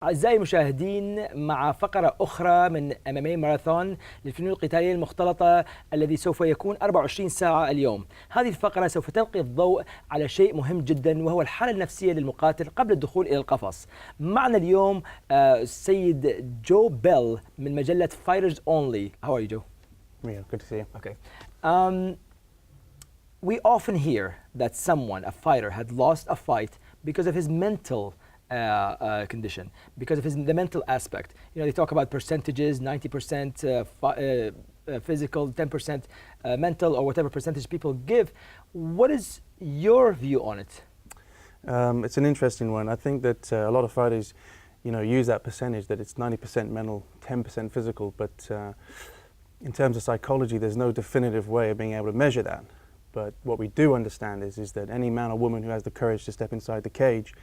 أعزائي المشاهدين، مع فقرة أخرى من MMA ماراثون للفنون القتالية المختلطة الذي سوف يكون 24 ساعة اليوم. هذه الفقرة سوف تلقي الضوء على شيء مهم جدا، وهو الحالة النفسية للمقاتل قبل الدخول إلى القفص. معنا اليوم السيد جو بيل من مجلة Fighters Only. How are you, Joe? Yeah, good to see you. Okay. We often hear that someone, a fighter, had lost a fight because of his mental condition, because of the mental aspect. You know, they talk about percentages, 90% physical, 10% mental, or whatever percentage people give. What is your view on it? It's an interesting one. I think that a lot of fighters, use that percentage, that it's 90% mental, 10% physical, but in terms of psychology, there's no definitive way of being able to measure that. But what we do understand is that any man or woman who has the courage to step inside the cage,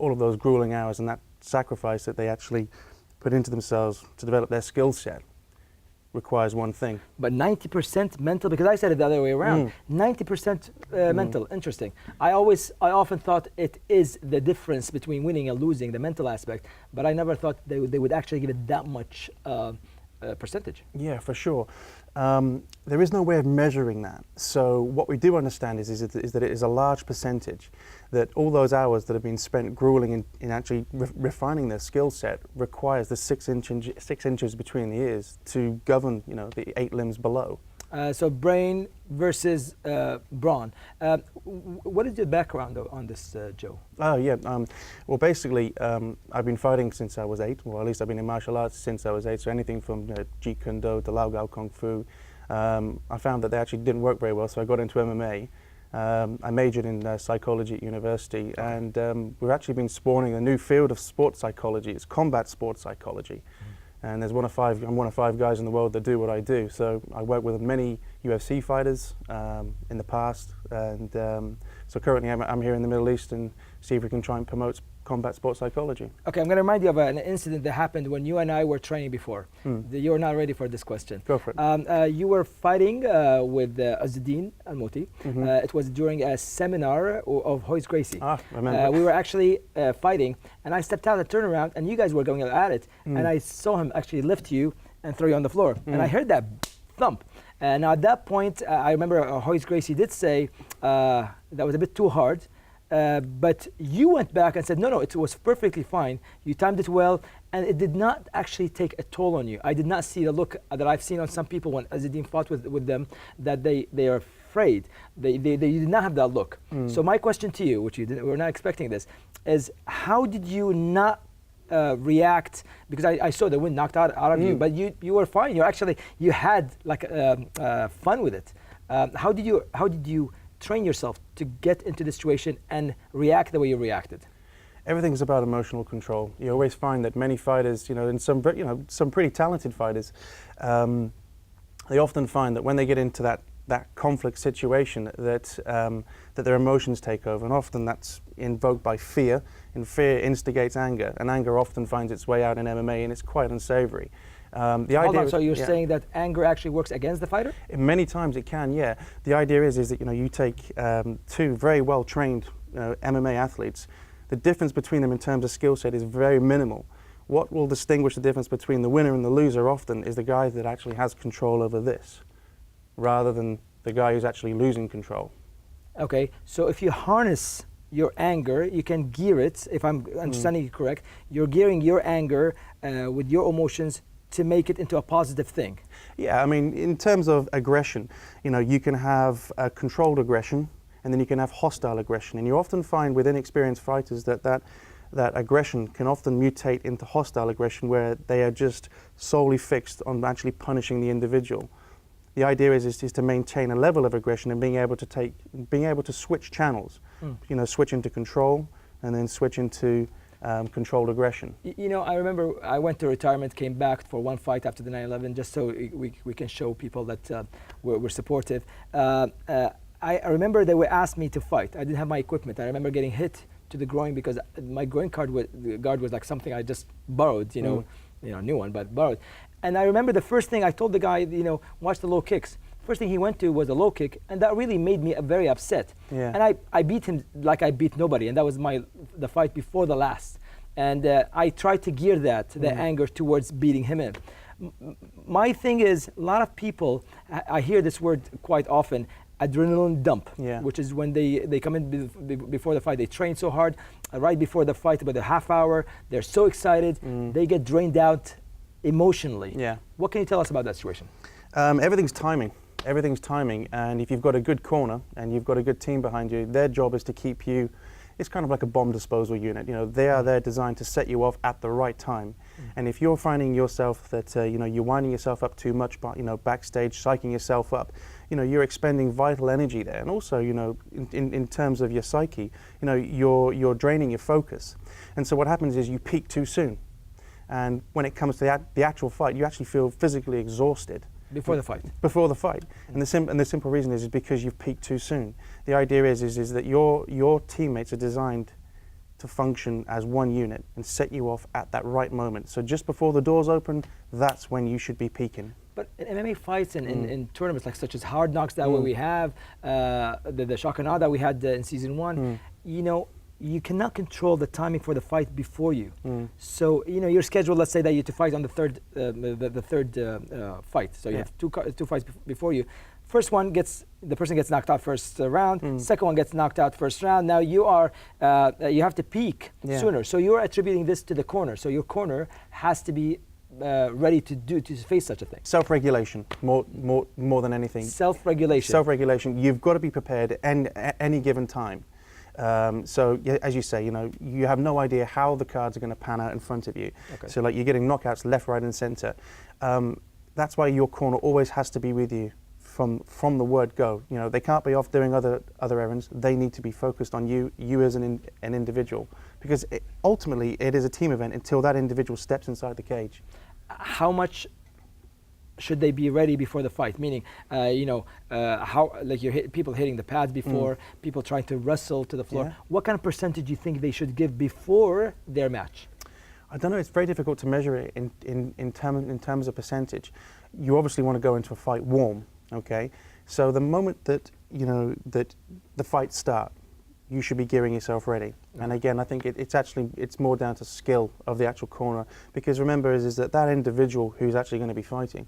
all of those grueling hours and that sacrifice that they actually put into themselves to develop their skill set requires one thing. But 90% mental, because I said it the other way around. 90% mental. Interesting. I often thought it is the difference between winning and losing, the mental aspect, but I never thought they would actually give it that much percentage. Yeah, for sure. There is no way of measuring that. So what we do understand is that it is a large percentage, that all those hours that have been spent grueling in actually refining their skill set requires the 6 inches between the ears to govern, the 8 limbs below. So brain versus brawn. What is your background on this, Joe? Oh yeah, well basically I've been fighting since I was 8, or at least I've been in martial arts since I was 8, so anything from Jeet Kune Do to Lao Gao Kung Fu. I found that they actually didn't work very well, so I got into MMA. I majored in psychology at university, and we've actually been spawning a new field of sports psychology. It's combat sports psychology. And I'm one of 5 guys in the world that do what I do. So I work with many UFC fighters in the past, and so currently I'm here in the Middle East and see if we can try and promote combat sports psychology. Okay, I'm going to remind you of an incident that happened when you and I were training before. You're not ready for this question. Go for it. You were fighting with Azzuddin Al-Moti. It was during a seminar of Royce Gracie. I remember. We were actually fighting, and I stepped out and turned around, and you guys were going at it, and I saw him actually lift you and throw you on the floor. And I heard that thump. And at that point, I remember Royce Gracie did say that was a bit too hard. But you went back and said, no, it was perfectly fine. You timed it well, and it did not actually take a toll on you. I did not see the look that I've seen on some people when Azzuddin fought with them, that they are afraid. They did not have that look. So my question to you, which we're not expecting this, is how did you not react? Because I saw the wind knocked out of you, but you were fine. You had like fun with it. How did you train yourself to get into the situation and react the way you reacted? Everything's about emotional control. You always find that many fighters, and some pretty talented fighters, they often find that when they get into that conflict situation, that their emotions take over, and often that's invoked by fear, and fear instigates anger, and anger often finds its way out in MMA, and it's quite unsavory. Hold on, so you're saying that anger actually works against the fighter? Many times it can, yeah. The idea is that you take 2 very well trained MMA athletes. The difference between them in terms of skill set is very minimal. What will distinguish the difference between the winner and the loser often is the guy that actually has control over this, rather than the guy who's actually losing control. Okay, so if you harness your anger, you can gear it, if I'm understanding you correct, you're gearing your anger with your emotions to make it into a positive thing. Yeah, I mean, in terms of aggression, you can have controlled aggression, and then you can have hostile aggression. And you often find with inexperienced fighters that aggression can often mutate into hostile aggression, where they are just solely fixed on actually punishing the individual. The idea is to maintain a level of aggression and being able to switch channels, switch into control and then switch into controlled aggression. I remember I went to retirement, came back for one fight after the 9/11, just so we can show people that we're supportive. I remember they were asked me to fight. I didn't have my equipment. I remember getting hit to the groin because my groin guard was like something I just borrowed, new one, but borrowed. And I remember the first thing I told the guy, watch the low kicks. First thing he went to was a low kick, and that really made me very upset. Yeah. And I beat him like I beat nobody, and that was the fight before the last. and I try to gear the anger towards beating him in. My thing is, a lot of people, I hear this word quite often, adrenaline dump, which is when they come in before the fight, they train so hard, right before the fight, about a half hour, they're so excited, they get drained out emotionally. What can you tell us about that situation? Everything's timing. Everything's timing, and if you've got a good corner and you've got a good team behind you, their job is to keep you. It's kind of like a bomb disposal unit. You know, they are there designed to set you off at the right time. And if you're finding yourself that you're winding yourself up too much, but backstage, psyching yourself up, you're expending vital energy there. And also, in terms of your psyche, you're draining your focus. And so what happens is you peak too soon. And when it comes to the actual fight, you actually feel physically exhausted. Before the fight. Before the fight, and the simple reason is because you've peaked too soon. The idea is that your teammates are designed to function as one unit and set you off at that right moment. So just before the doors open, that's when you should be peaking. But in MMA fights and in tournaments like such as Hard Knocks that way we have, the Shock and Awe that we had in season 1, you cannot control the timing for the fight before you. So you're scheduled. Let's say that you to fight on the third fight. So you have two fights before you. First one the person gets knocked out first round. Second one gets knocked out first round. Now you have to peak sooner. So you're attributing this to the corner. So your corner has to be ready to face such a thing. Self-regulation, more than anything. Self-regulation. Self-regulation. You've got to be prepared at any given time. So as you say, you have no idea how the cards are going to pan out in front of you. So like you're getting knockouts left, right, and center. That's why your corner always has to be with you from the word go. They can't be off doing other errands. They need to be focused on you as an individual, because ultimately it is a team event until that individual steps inside the cage. How much should they be ready before the fight? Meaning, how like people hitting the pads before, people trying to wrestle to the floor. Yeah. What kind of percentage do you think they should give before their match? I don't know. It's very difficult to measure it in terms of percentage. You obviously want to go into a fight warm. Okay, so the moment that that the fights start, you should be gearing yourself ready. And again, I think it's more down to skill of the actual corner, because remember is that individual who's actually going to be fighting,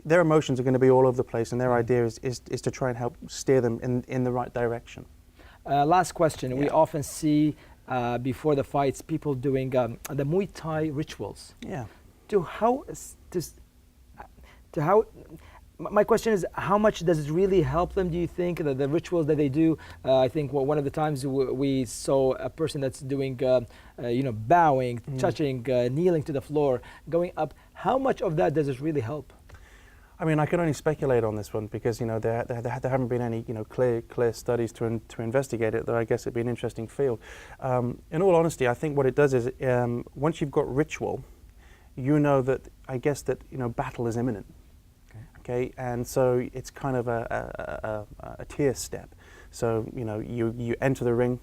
their emotions are going to be all over the place, and their idea is to try and help steer them in the right direction. Last question. We often see before the fights people doing the Muay Thai rituals. My question is, how much does it really help them, do you think, the rituals that they do? I think one of the times we saw a person that's doing, bowing, touching, kneeling to the floor, going up. How much of that does it really help? I mean, I can only speculate on this one because, there haven't been any, clear studies to investigate it, though I guess it'd be an interesting field. In all honesty, I think what it does is, once you've got ritual, that battle is imminent. Okay, and so it's kind of a tier step. So you enter the ring,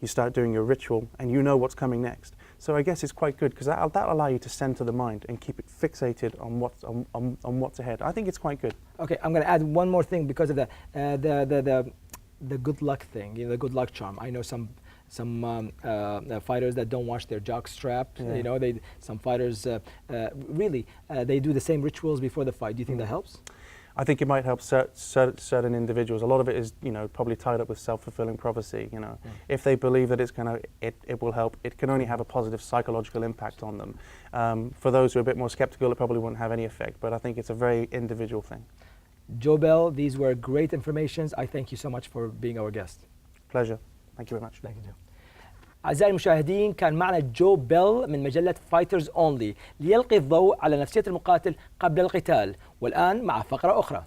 you start doing your ritual, and you know what's coming next. So I guess it's quite good because that'll allow you to center the mind and keep it fixated on what's ahead. I think it's quite good. Okay, I'm going to add one more thing because of the good luck thing, the good luck charm. I know some fighters that don't wash their jock strap. Some fighters really they do the same rituals before the fight. Do you think that helps? I think it might help certain individuals. A lot of it is probably tied up with self-fulfilling prophecy. If they believe that it will help, it can only have a positive psychological impact on them. For those who are a bit more skeptical, it probably won't have any effect. But I think it's a very individual thing. Joe Bell, these were great informations. I thank you so much for being our guest. Pleasure. Thank you very much. Thank you. أعزائي المشاهدين، كان معنا جو بيل من مجلة فايترز أونلي ليلقي الضوء على نفسية المقاتل قبل القتال. والآن مع فقرة أخرى.